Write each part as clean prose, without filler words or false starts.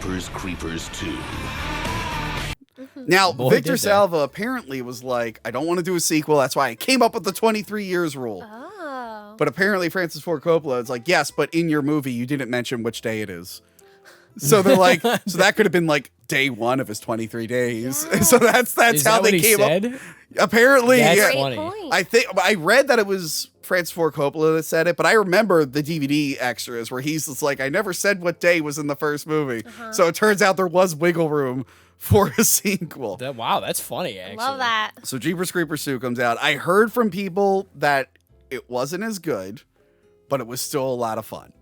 Jeepers Creepers 2. Now, Boy, Victor did they. Salva apparently was like, I don't want to do a sequel. That's why I came up with the 23 years rule. Oh. But apparently Francis Ford Coppola is like, yes, but in your movie, you didn't mention which day it is. So they're like, so that could have been like day one of his 23 days. Yeah. So that's Is how that what they he came said? up. Apparently, That's yeah. Great funny. point. I read that it was Francis Ford Coppola that said it, but I remember the DVD extras where he's just like, I never said what day was in the first movie. So it turns out there was wiggle room for a sequel. Wow, that's funny, actually. Love that. So Jeepers Creepers 2 comes out. I heard from people that it wasn't as good, but it was still a lot of fun.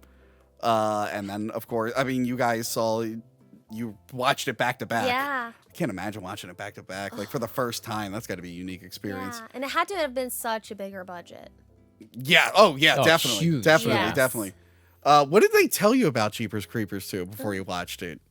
And then, of course, I mean, you guys you watched it back to back. Yeah. I can't imagine watching it back to back. Like for the first time, that's got to be a unique experience. Yeah. And it had to have been such a bigger budget. Yeah. Oh, yeah, Oh, definitely. huge. Definitely. Yes. Definitely. What did they tell you about Jeepers Creepers 2 before you watched it?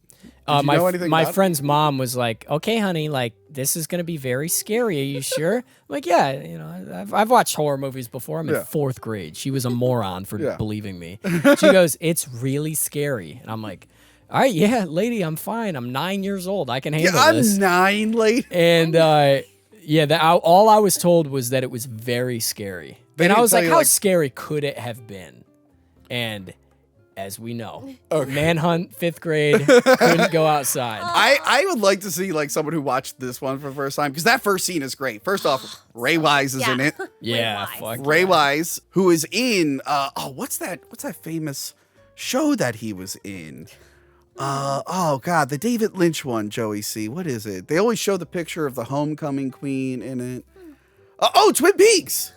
Did you know anything my about it? friend's mom was like, "Okay, honey, like this is gonna be very scary. Are you sure?" I'm like, yeah, you know, I've watched horror movies before. I'm in Yeah. 4th grade. She was a moron for Yeah. believing me. She goes, "It's really scary," and I'm like, "All right, yeah, lady, I'm fine. I'm 9 years old. I can handle Yeah, this." I'm 9 late. And all I was told was that it was very scary. They And I didn't was tell like, you, how like- scary could it have been? And as we know, manhunt, 5th grade, couldn't go outside. I would like to see like someone who watched this one for the first time because that first scene is great. First off, Ray Wise is in Yeah. it. Yeah, Wise. fuck. Ray Wise, who is in what's that famous show that he was in? Oh god, the David Lynch one, Joey C. What is it? They always show the picture of the homecoming queen in it. Twin Peaks.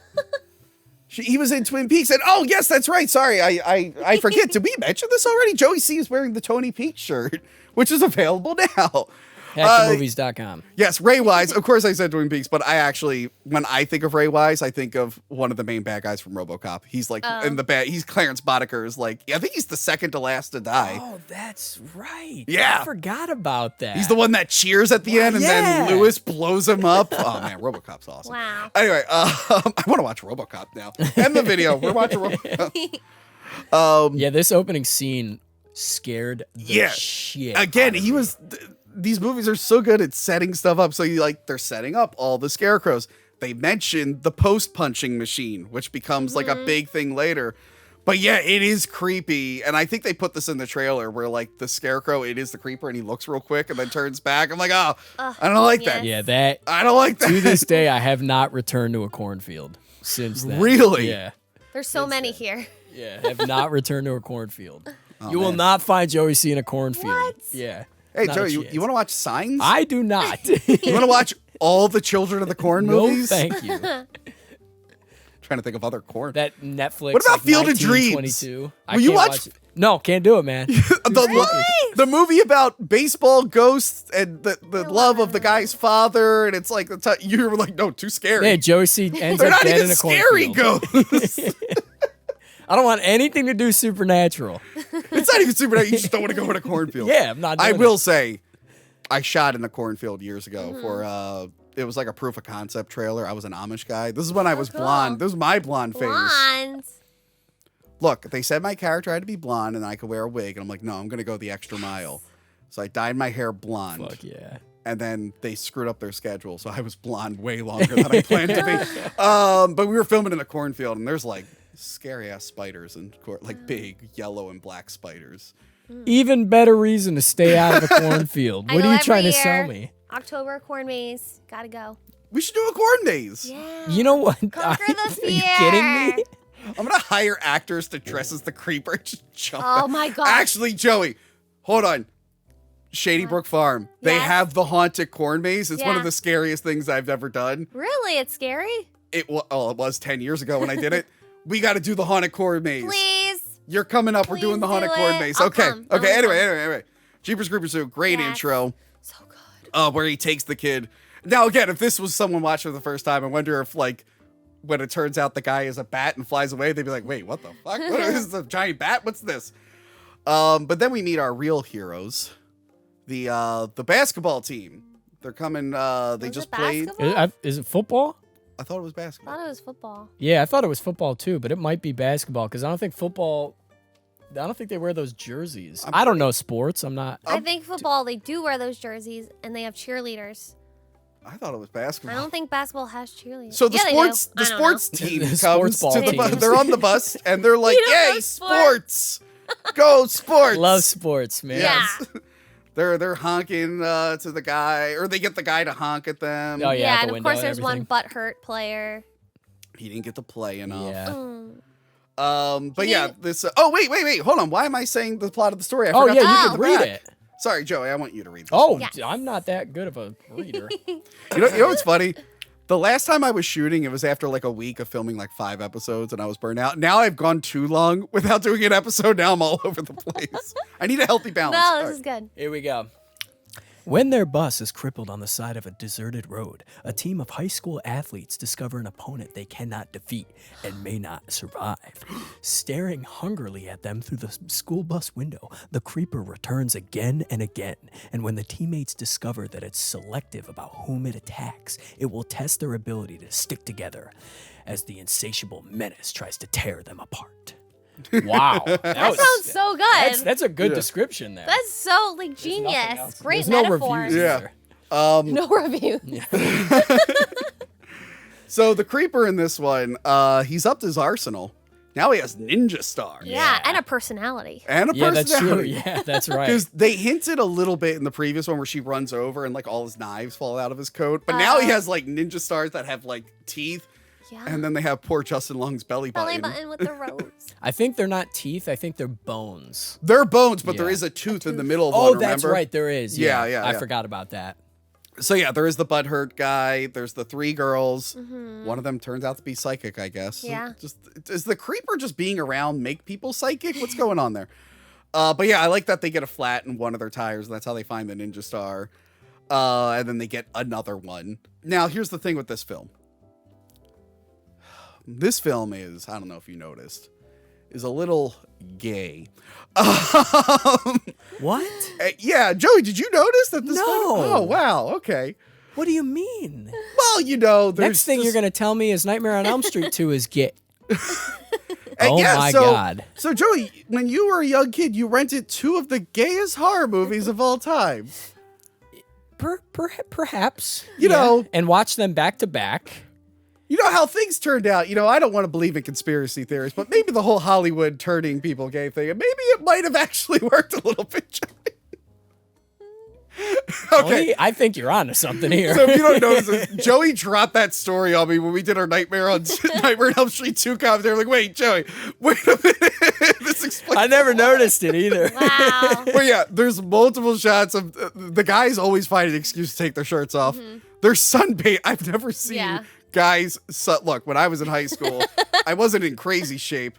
He was in Twin Peaks, and oh yes, that's right. Sorry, I forget. Did we mention this already? Joey C is wearing the Tony Peaks shirt, which is available now. HackerMovies.com. Yes, Ray Wise. Of course, I said Twin Peaks, but I actually, when I think of Ray Wise, I think of one of the main bad guys from RoboCop. He's like in the bad. He's Clarence Boddicker's like. I think he's the second to last to die. Oh, that's right. Yeah. I forgot about that. He's the one that cheers at the end, and then yeah. Lewis blows him up. Oh man, RoboCop's awesome. Wow. Anyway, I want to watch RoboCop now. End the video. We're watching RoboCop. Yeah, this opening scene scared the shit. Again, out of he me. was. These movies are so good at setting stuff up. So they're setting up all the scarecrows. They mention the post punching machine, which becomes like a big thing later. But yeah, it is creepy. And I think they put this in the trailer where like the scarecrow, it is the creeper, and he looks real quick and then turns back. I'm like, oh, I don't like that. Yeah, that. I don't like that. To this day, I have not returned to a cornfield since then. Really? Yeah. There's so many here. Yeah, have not returned to a cornfield. You will man. not find Joey C in a cornfield. What? Yeah. Hey, not a Joe, you chance. want to watch Signs? I do not. You want to watch all the Children of the Corn No, movies? thank you. Trying to think of other corn. That Netflix. What about like, Field of Dreams? 1922. I Will you can't watch- it. No, can't do it, man. The movie about baseball ghosts and the love of the guy's father, and it's like you were like, no, too scary. Yeah, Joey C ends They're up not dead even in a scary cornfield. ghosts. I don't want anything to do supernatural. It's not even supernatural. You just don't want to go in a cornfield. Yeah, I'm not. I doing will it. say, I shot in a cornfield years ago for it was like a proof of concept trailer. I was an Amish guy. This is when I was cool. blonde. This was my blonde phase. Blonde. Look, they said my character had to be blonde and I could wear a wig, and I'm like, no, I'm gonna go the extra mile. So I dyed my hair blonde. Fuck yeah. And then they screwed up their schedule, so I was blonde way longer than I planned to be. But we were filming in a cornfield, and there's like scary ass spiders and like big yellow and black spiders. Even better reason to stay out of a cornfield. I What go are you every trying to year. sell me? October corn maze. Gotta go. We should do a corn maze. Yeah. You know what? Conquer the Are you kidding me? I'm gonna hire actors to dress as the creeper. Just jump Oh out. my God. Actually, Joey, hold on. Shady Brook Farm. They Yes. have the haunted corn maze. It's one Yeah. of the scariest things I've ever done. Really? It's scary? It was 10 years ago when I did it. We got to do the haunted corn maze. Please. You're coming up. We're doing the Please haunted do corn it. maze. I'll Okay. come. I'll Okay. come. Anyway. Jeepers Creepers 2, great Yes. intro. So good. Where he takes the kid. Now, again, if this was someone watching for the first time, I wonder if, like, when it turns out the guy is a bat and flies away, they'd be like, wait, what the fuck? What is this, a giant bat? What's this? But then we meet our real heroes, the basketball team. They're coming, they Was just it played. basketball? Is it football? I thought it was I basketball. thought it was football. Yeah, I thought it was football too, but it might be basketball because I don't think football don't think they wear those jerseys. I don't know sports. I'm not. I think football, they do wear those jerseys, and they have cheerleaders. I thought it was I basketball. don't think basketball has cheerleaders. So the Yeah, they sports, do. the I don't sports know. team The comes sports ball to the bus. teams. They're on the bus and they're like, You don't "Yay, know sports." sports! Go sports!" Love sports, man. Yeah. They're honking to the guy, or they get the guy to honk at them. Oh, yeah, out and the of course window there's and one butthurt player. He didn't get to play enough. Yeah. Mm. But He yeah, didn't- this. Oh wait, hold on. Why am I saying the plot of the story? I Oh, forgot yeah, to you read can the read back. it. Sorry, Joey. I want you to read this. Oh, Yes. I'm not that good of a reader. You know what's funny? The last time I was shooting, it was after like a week of filming like 5 episodes, and I was burned out. Now I've gone too long without doing an episode. Now I'm all over the place. I need a healthy balance. No, All this right. is good. Here we go. When their bus is crippled on the side of a deserted road, a team of high school athletes discover an opponent they cannot defeat and may not survive. Staring hungrily at them through the school bus window, the creeper returns again and again. And when the teammates discover that it's selective about whom it attacks, it will test their ability to stick together as the insatiable menace tries to tear them apart. Wow. That sounds so good. That's a good Yeah. description there. That's so like There's genius. nothing else. Great There's no metaphors. reviews Yeah. either. No review. So the creeper in this one, he's upped his arsenal. Now he has ninja stars Yeah, and a personality. and a Yeah, that's true. personality. Yeah, that's right. Because they hinted a little bit in the previous one where she runs over and like all his knives fall out of his coat. But now he has like ninja stars that have like teeth. Yeah. And then they have poor Justin Long's belly Belly button. button with the rose. I think they're not teeth. I think they're bones. They're bones, but there Yeah. is a tooth in the middle of Oh, one, that's remember? right. There is. Yeah, Yeah, yeah, I yeah. forgot about that. So yeah, there is the butthurt guy. There's the 3 girls. Mm-hmm. One of them turns out to be psychic, I guess. Yeah. Just is the creeper just being around make people psychic? What's going on there? But yeah, I like that they get a flat in one of their tires. That's how they find the ninja star. And then they get another one. Now, here's the thing with this film. This film is, I don't know if you noticed, is a little gay. What? Yeah, Joey, did you notice that this? No. Oh, wow. Okay. What do you mean? Well, you know, there's Next thing just- you're going to tell me is Nightmare on Elm Street 2 is gay. And Oh my God. So Joey, when you were a young kid, you rented 2 of the gayest horror movies of all time. Perhaps. You know- And watch them back to back. You know how things turned out. You know, I don't want to believe in conspiracy theories, but maybe the whole Hollywood turning people gay thing, maybe it might have actually worked a little bit, Joey. Okay. I think you're onto something here. So if you don't notice this, Joey dropped that story on me when we did our Nightmare on Elm Street 2 commentary. Like, wait, Joey, wait a minute. This explains. I never noticed it either. Wow. But yeah, there's multiple shots of the guys always find an excuse to take their shirts off. They're sunbathed. I've never seen Yeah. guys. Look, when I was in high school, I wasn't in crazy shape,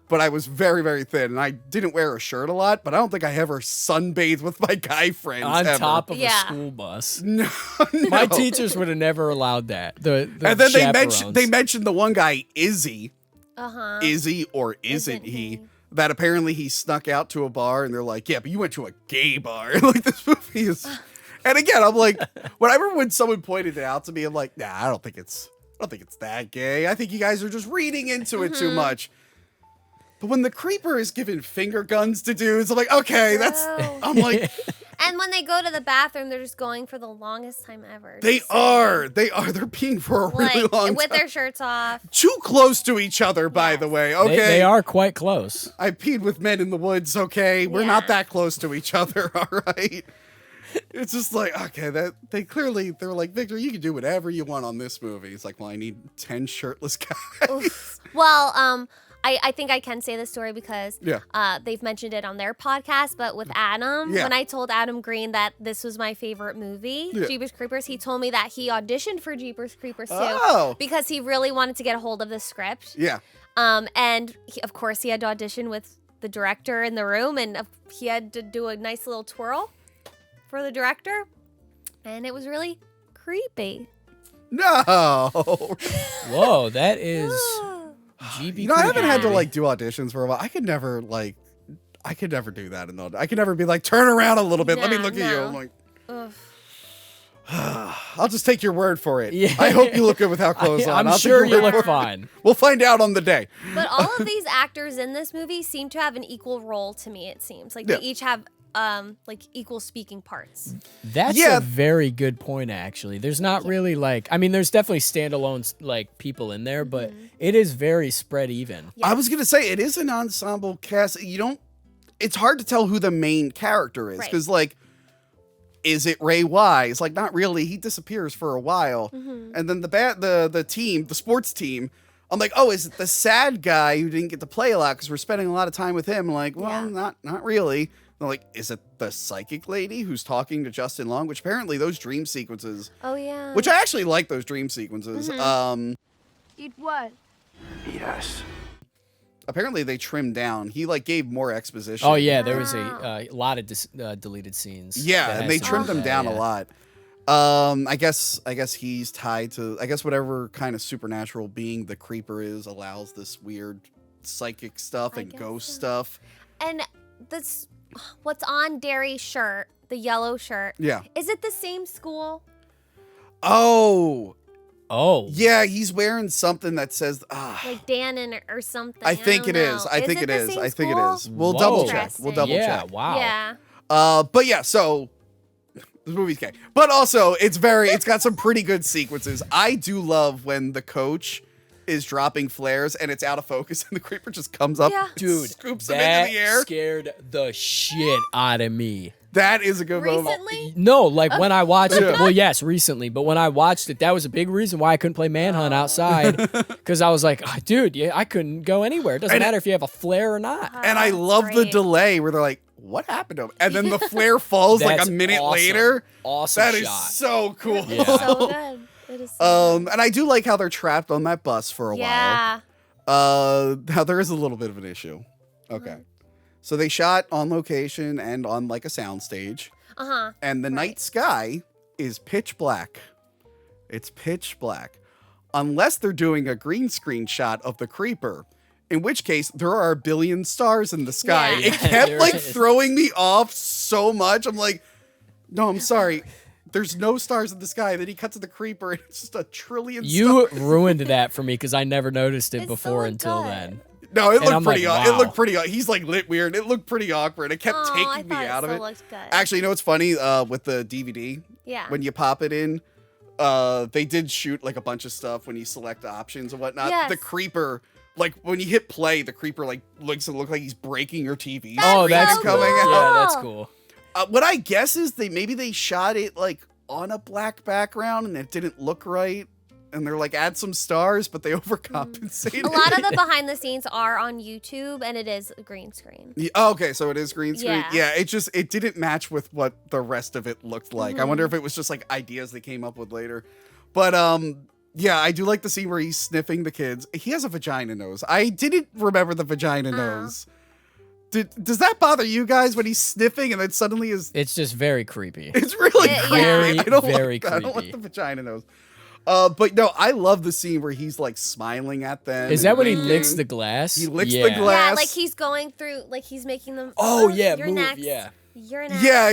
but I was very, very thin, and I didn't wear a shirt a lot. But I don't think I ever sunbathed with my guy friends On ever. top of Yeah. a school bus. No, My no. teachers would have never allowed that. The And then chaperones. they mentioned the one guy, Izzy. Uh-huh. Is he or isn't he? That apparently he snuck out to a bar, and they're like, "Yeah, but you went to a gay bar." Like, this movie is. And again, I'm like, when someone pointed it out to me, I'm like, "Nah, I don't think it's that gay. I think you guys are just reading into it too much." But when the creeper is giving finger guns to dudes, I'm like, okay, that's. No. I'm like, And when they go to the bathroom, they're just going for the longest time ever. they Just are. They're peeing for a really like long with time. their shirts off. Too close to each other, by the way. Okay, They are quite close. I peed with men in the woods. Okay, we're not that close to each other. All right. It's just like, okay, that they're like, Victor, you can do whatever you want on this movie. It's like, well, I need 10 shirtless guys. Well, I think I can say this story because Yeah. they've mentioned it on their podcast, but with Adam, Yeah. when I told Adam Green that this was my favorite movie, Yeah. Jeepers Creepers, he told me that he auditioned for Jeepers Creepers too Oh. because he really wanted to get a hold of the script. Yeah. And of course he had to audition with the director in the room, and he had to do a nice little twirl for the director, and it was really creepy. No. Whoa, that is GB. You know, I haven't had to Yeah. like do auditions for a while. I could never do that I could never be like, turn around a little bit. Let me No, look at you. no. I'm like, Ugh. I'll just take your word for it. Yeah. I hope you look good without clothes on. I'm I'll take sure your you word look for it. fine. We'll find out on the day. But all of these actors in this movie seem to have an equal role to me, it seems. Like, Yeah. they each have, like, equal speaking parts. That's Yeah. a very good point, actually. There's not really, like, I mean, there's definitely standalone, like, people in there, but it is very spread even. I was going to say, it is an ensemble cast. It's hard to tell who the main character is. Right. Because, like, is it Ray Wise? Like, not really. He disappears for a while. And then the team, the sports team, I'm like, oh, is it the sad guy who didn't get to play a lot because we're spending a lot of time with him? I'm like, well, Yeah. not really. They're like, is it the psychic lady who's talking to Justin Long? Which apparently those dream sequences, Oh, yeah. which I actually like those dream sequences. Eat what? Yes. Apparently they trimmed down. He like gave more exposition. Oh, yeah, there was a lot of deleted scenes. Yeah, that and has they to do trimmed with them that, down yeah. a lot. I guess he's tied to, I guess whatever kind of supernatural being the creeper is allows this weird psychic stuff I and guess ghost so. stuff. And this, what's on Derry's shirt, the yellow shirt, Yeah. is it the same school? Oh, Oh. yeah, he's wearing something that says, Like Dannon or something? I think don't it is. know. I think it the is. same I think it school? is. We'll Whoa. double check. We'll double Yeah, check. wow. Yeah. But yeah, so this movie's gay. But also, it's got some pretty good sequences. I do love when the coach is dropping flares and it's out of focus and the creeper just comes up, Yeah. Dude, scoops him that into the air. scared the shit out of me. That is a good moment. Recently? No, like when I watched it, Yeah. well, yes, recently, but when I watched it, that was a big reason why I couldn't play Manhunt outside, because I was like, oh, dude, yeah, I couldn't go anywhere. It doesn't And- matter if you have a flare or not. And I That's love the great. delay where they're like, what happened to him? And then the flare falls like That's a minute awesome. later. Awesome That is shot. so cool. Yeah. So good. It is so And I do like how they're trapped on that bus for a good. Yeah. while. Now there is a little bit of an issue. Okay. So they shot on location and on like a sound stage. Uh-huh. And the night sky is pitch black. It's pitch black. Unless they're doing a green screen shot of the creeper, in which case there are a billion stars in the sky. Yeah. It kept There like is. throwing me off so much. I'm like, no, I'm sorry. There's no stars in the sky. Then he cuts to the creeper and it's just a trillion You stars. ruined that for me because I never noticed it It before still until looked then. No, it And looked I'm pretty. like, It wow. looked pretty. He's like lit weird. It looked pretty awkward. It kept Oh, I taking me thought out of still it. looked good. Actually, you know what's funny? With the DVD, Yeah. when you pop it in, they did shoot like a bunch of stuff when you select options and whatnot. Yes. The creeper, like when you hit play, the creeper like looks to look like he's breaking your TV. Oh, screen that's and cool. coming out. Yeah, that's cool. What I guess is they shot it like on a black background and it didn't look right. And they're like, add some stars, but they overcompensated. A lot of the behind the scenes are on YouTube, and it is a green screen. Yeah, oh, okay, so it is green screen. Yeah. Yeah, it didn't match with what the rest of it looked like. I Mm-hmm. wonder if it was just like ideas they came up with later. But yeah, I do like the scene where he's sniffing the kids. He has a vagina nose. I didn't remember the vagina nose. Does that bother you guys when he's sniffing and then suddenly his It's just very creepy. it's really Yeah, creepy. Very, I don't very like that. I don't like creepy. the vagina nose. But no, I love the scene where he's like smiling at them. Is and that when he winking. licks the glass? He licks the Yeah. glass. Yeah, like he's going through, like he's making them. Oh, yeah, you're move, next. yeah. You're next. Yeah.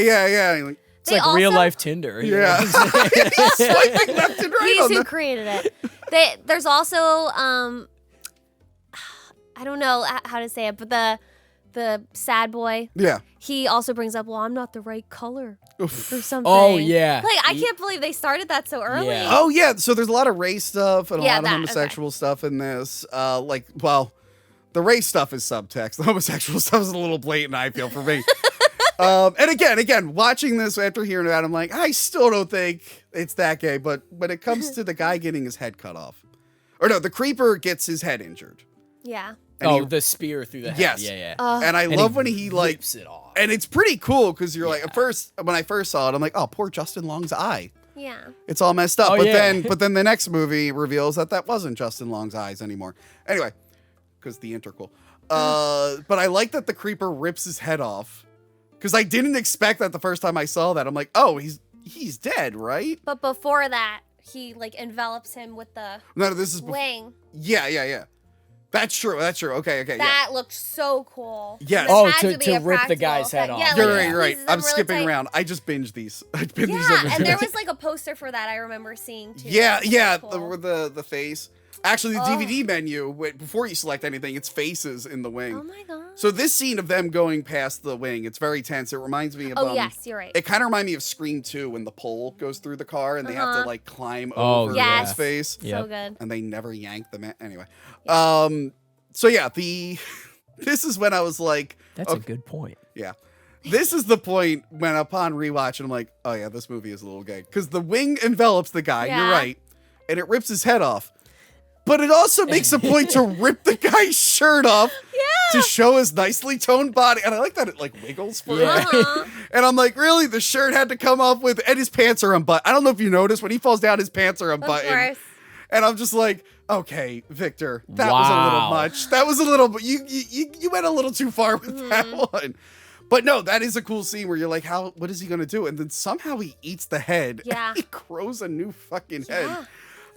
Like, It's They like real also- life Tinder. you yeah. know what I'm saying? He's swiping left and right He's on who the created it. There's also I don't know how to say it, but the sad boy. Yeah. He also brings up, well, I'm not the right color or something. Oh, yeah. Like I can't believe they started that so early. Yeah. Oh yeah, so there's a lot of race stuff and a Yeah, lot of that- homosexual stuff in this. The race stuff is subtext. The homosexual stuff is a little blatant, I feel, for me. And again, watching this after hearing about it, I'm like, I still don't think it's that gay. But when it comes to the guy getting his head cut off, or no, the creeper gets his head injured. Yeah. And Oh, he- the spear through the head. Yes. Yeah. and I And love when he like, rips it off. and it's pretty cool because you're like, at first, when I first saw it, I'm like, oh, poor Justin Long's eye. Yeah. It's all messed up. Oh, but yeah. then the next movie reveals that wasn't Justin Long's eyes anymore. Anyway, because the interquel. But I like that the creeper rips his head off because I didn't expect that the first time I saw that. I'm like, oh, he's dead, right? But before that, he like envelops him with the No, this is wing. yeah. That's true. Okay. That looked so cool. Yes. This Oh, had to a rip the practical guy's head effect. off. Yeah, You're like, right. You're right. squeezes them I'm really skipping tight. around. I just binged these. I binged these Yeah, every and day. there was like a poster for that I remember seeing too. Yeah, That was yeah, cool. the face. Actually, the Oh. DVD menu, before you select anything, it's faces in the wing. Oh my god. So this scene of them going past the wing, it's very tense. It reminds me of. Oh yes, you're right. It kind of reminds me of Scream 2 when the pole goes through the car and they have to like climb Oh, over yes. his face, Yeah. So good. and they never yank the man. Anyway, so yeah, this is when I was like, That's a good point. yeah. This is the point when upon rewatch, I'm like, oh yeah, this movie is a little gay. Because the wing envelops the guy, Yeah. you're right, and it rips his head off. But it also makes a point to rip the guy's shirt off to show his nicely toned body. And I like that it like wiggles for Yeah. him. Uh-huh. And I'm like, really? The shirt had to come off with, and his pants are unbuttoned. I don't know if you noticed, when he falls down, his pants are Of unbuttoned. course. And I'm just like, okay, Victor, that was a little Wow. much. That was a little, but you went a little too far with that one. But no, that is a cool scene where you're like, what is he going to do? And then somehow he eats the head. Yeah. And he grows a new fucking Yeah. head.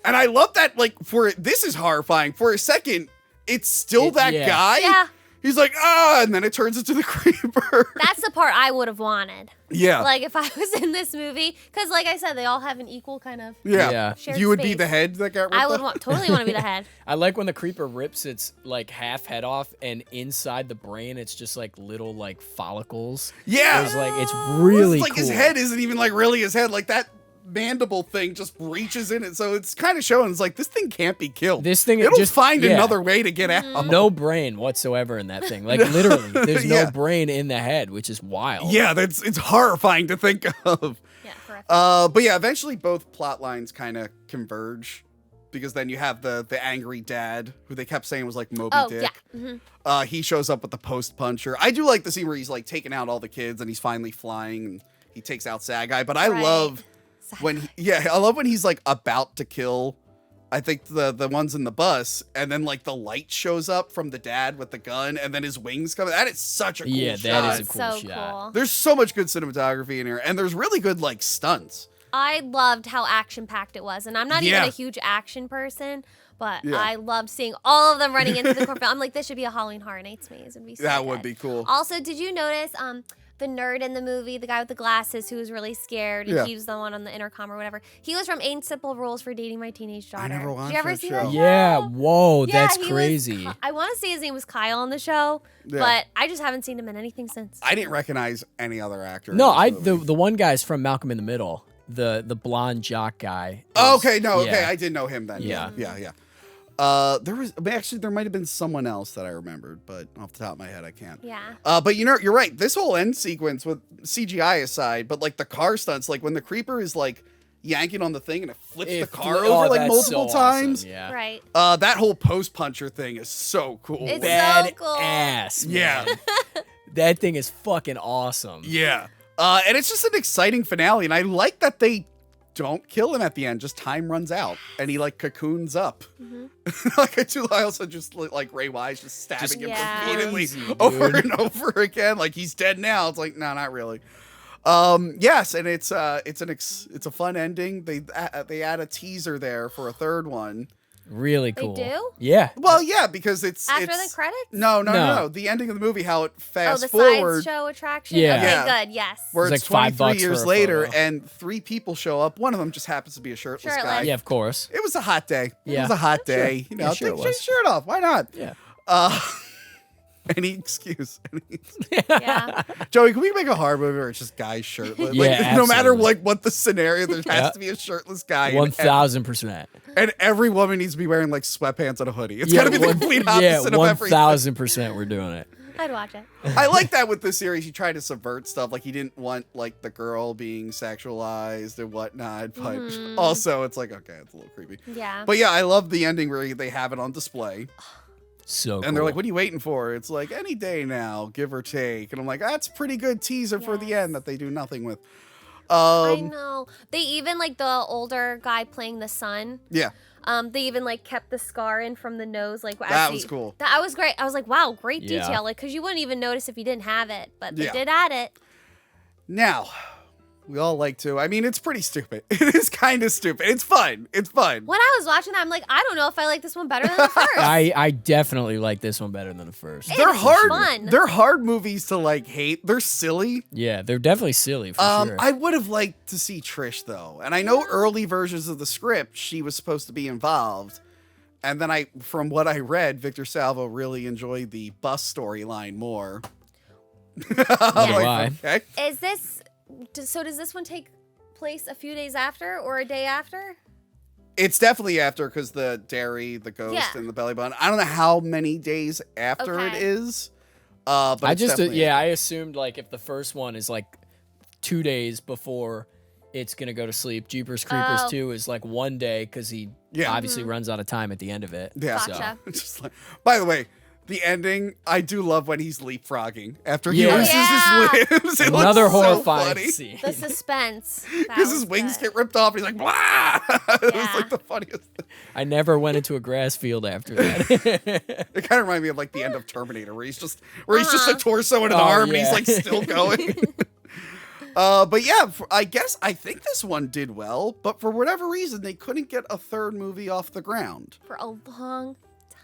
And I love that, like, this is horrifying. For a second, it's still that Yeah. guy. Yeah. He's like, and then it turns into the creeper. That's the part I would have wanted. Yeah. Like if I was in this movie, because like I said, they all have an equal kind of. yeah. Yeah. Shared You would be space. the head that got ripped I would off? totally want to be the head. I like when the creeper rips its like half head off, and inside the brain, it's just like little like follicles. Yeah. It's like it's really It's like cool. his head isn't even like really his head. Like that mandible thing just reaches in it. So it's kind of showing it's like this thing can't be killed. This thing It'll just find yeah. another way to get out. No brain whatsoever in that thing. Like literally, there's no Yeah. brain in the head, which is wild. Yeah, it's horrifying to think of. Yeah, correct. But yeah, eventually both plot lines kind of converge, because then you have the angry dad who they kept saying was like Moby Oh, Dick. yeah. Mhm. He shows up with the post puncher. I do like the scene where he's like taking out all the kids and he's finally flying and he takes out Sad Guy. But I Right. love when I love when he's like about to kill, I think the ones in the bus, and then like the light shows up from the dad with the gun, and then his wings come. That is such a cool Yeah, shot. that is a It's cool so shot. cool. There's so much good cinematography in here, and there's really good like stunts. I loved how action packed it was, and I'm not even Yeah. a huge action person, but Yeah. I loved seeing all of them running into the cornfield. I'm like, this should be a Halloween Horror Nights maze. It'd be so That good. would be cool. Also, did you notice the nerd in the movie, the guy with the glasses who was really scared? Yeah. He was the one on the intercom or whatever. He was from Ain't Simple Rules for Dating My Teenage Daughter. never watched Did you ever that see show. that show? Yeah, whoa, Yeah, that's he was crazy. I want to say his name was Kyle on the show, Yeah. but I just haven't seen him in anything since. I didn't recognize any other actor. No, in this movie. the one guy's from Malcolm in the Middle, the blonde jock guy. Oh, is- okay, no, yeah. okay, I did know him then. Yeah. Yeah. There might have been someone else that I remembered, but off the top of my head, I can't. Yeah. But you're right. This whole end sequence with CGI aside, but like the car stunts, like when the creeper is like yanking on the thing and it flips the car over like that's multiple so times. awesome, yeah. Right. That whole post puncher thing is so cool. It's Bad so cool. ass. Yeah. Man. That thing is fucking awesome. Yeah. And it's just an exciting finale, and I like that they don't kill him at the end. Just time runs out, and he like cocoons up. I also just like Ray Wise just stabbing him Yeah. repeatedly Crazy, over dude. and over again. Like he's dead now. It's like no, not really. Yes, and it's a fun ending. They add a teaser there for a third one. Really They cool. do? Yeah. Well, yeah, because it's After it's, the credits? No. The ending of the movie, how it Oh, fast the forward. sideshow attraction? Yeah. Okay, Yeah. good. Yes. Where It's it's like $5 23 years for a later, photo. and 3 people show up. One of them just happens to be a shirtless guy. Shirtless. Yeah, of course. It was a hot day. It Yeah. was a hot Sure. day. You know, Yeah, sure take it your was. shirt off. Why not? Yeah. Any excuse. Yeah. Joey, can we make a horror movie where it's just guys shirtless? Yeah, no matter absolutely. like what the scenario, there has Yeah. to be a shirtless guy. and 1,000%. And every woman needs to be wearing like sweatpants and a hoodie. It's got to be the complete opposite of everything. 1,000% we're doing it. I'd watch it. I like that with this series. He tried to subvert stuff. Like he didn't want like the girl being sexualized and whatnot. But also it's like, okay, it's a little creepy. Yeah. But yeah, I love the ending where they have it on display. So And they're like, what are you waiting for? It's like any day now, give or take. And I'm like, that's a pretty good teaser for the Yes. end that they do nothing with. I know. They even like the older guy playing the son. Yeah. They even like kept the scar in from the nose, like as That he- was cool. That was great. I was like, wow, great Yeah. detail. Like, cause you wouldn't even notice if you didn't have it, but they Yeah. did add it. Now, We all like to. I mean, it's pretty stupid. It is kind of stupid. It's fun. It's fun. When I was watching that, I'm like, I don't know if I like this one better than the first. I definitely like this one better than the first. They're It's hard. fun. They're hard movies to like hate. They're silly. Yeah, they're definitely silly for sure. I would have liked to see Trish though, and I know early versions of the script she was supposed to be involved, and then from what I read, Victor Salvo really enjoyed the bus storyline more. Why? Okay. Is this, so does this one take place a few days after or a day after? It's definitely after because the dairy, the ghost, Yeah. and the belly button. I don't know how many days after it Okay. is. But I it's just definitely I assumed like if the first one is like 2 days before it's gonna go to sleep, Jeepers Creepers Oh. 2 is like 1 day because he obviously runs out of time at the end of it. Yeah. Gotcha. It's just like, by the way, the ending, I do love when he's leapfrogging after he Yeah. loses Yeah. his limbs. It Another looks so horrifying funny. scene. The suspense. Because his wings get ripped off and he's like, blah! It was Yeah. like the funniest thing. I never went into a grass field after that. It kind of reminded me of like the end of Terminator where he's just a torso and an Oh, arm and yeah. he's like still going. But yeah, I think this one did well, but for whatever reason, they couldn't get a third movie off the ground. For a long time.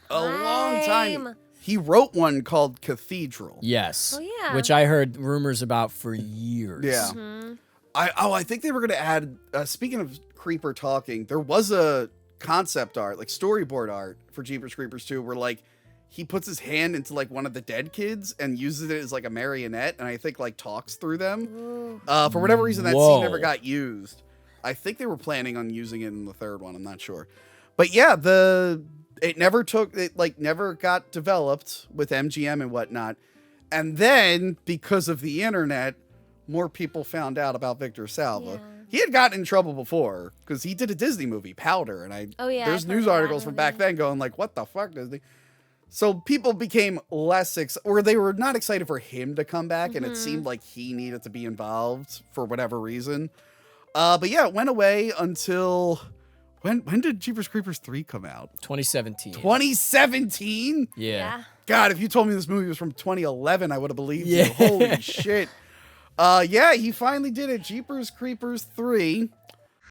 A long time. He wrote one called Cathedral. Yes. Oh, yeah. Which I heard rumors about for years. Yeah. Mm-hmm. I think they were going to add, speaking of Creeper talking, there was a concept art, like storyboard art for Jeepers Creepers 2 where like he puts his hand into like one of the dead kids and uses it as like a marionette and I think like talks through them. Ooh. For whatever reason, that Whoa. scene never got used. I think they were planning on using it in the third one. I'm not sure. But yeah, it never got developed with MGM and whatnot. And then because of the internet, more people found out about Victor Salva. Yeah. He had gotten in trouble before because he did a Disney movie, Powder. And Oh, yeah, there's I've heard news of that articles from back movie. then going like, what the fuck, Disney? So people became or they were not excited for him to come back, and it seemed like he needed to be involved for whatever reason. But yeah, it went away until when did Jeepers Creepers 3 come out? 2017. 2017? Yeah. God, if you told me this movie was from 2011, I would have believed Yeah. you. Holy shit. Yeah, he finally did it. Jeepers Creepers 3.